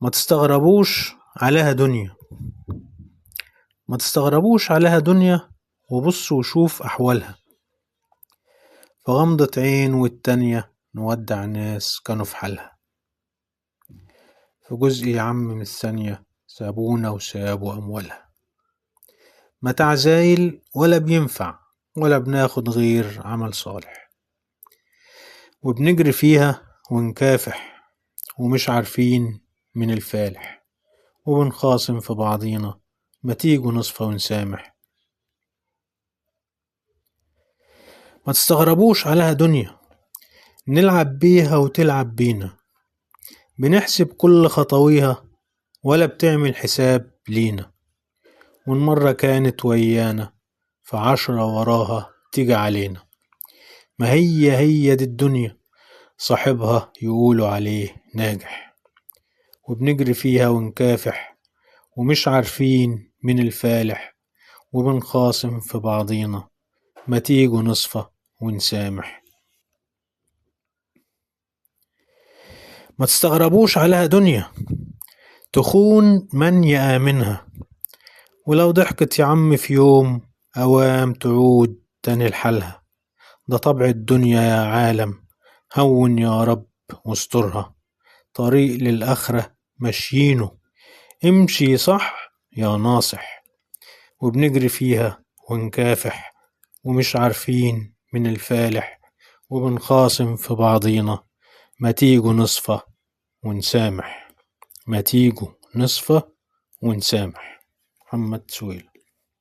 ما تستغربوش عليها دنيا، ما تستغربوش عليها دنيا، وبص وشوف أحوالها. في غمضة عين والتانية نودع ناس كانوا في حالها. في جزء يا عم من الثانية سابونا وسابوا أموالها. متاع زايل ولا بينفع ولا بناخد غير عمل صالح، وبنجري فيها ونكافح ومش عارفين من الفالح، وبنخاصم في بعضينا ما تيجوا نصفى ونسامح. ما تستغربوش عليها دنيا، نلعب بيها وتلعب بينا، بنحسب كل خطويها ولا بتعمل حساب لينا. وإن مرة كانت ويانا ف10 وراها تيجي علينا. ما هي دي الدنيا، صاحبها يقولوا عليه ناجح، وبنجري فيها ونكافح ومش عارفين من الفالح، وبنخاصم في بعضينا ما تيجوا نصفى ونسامح. ما تستغربوش عليها دنيا، تخون من يآمنها، ولو ضحكت يا عم في يوم أوام تعود تاني لحالها. ده طبع الدنيا يا عالم، هون يا رب واسترها، طريق للآخرة ماشيينه، امشي صح يا ناصح. وبنجري فيها ونكافح ومش عارفين من الفالح، وبنخاصم في بعضينا ما تيجوا نصفى ونسامح. ما تيجوا نصفى ونسامح. محمد سويل.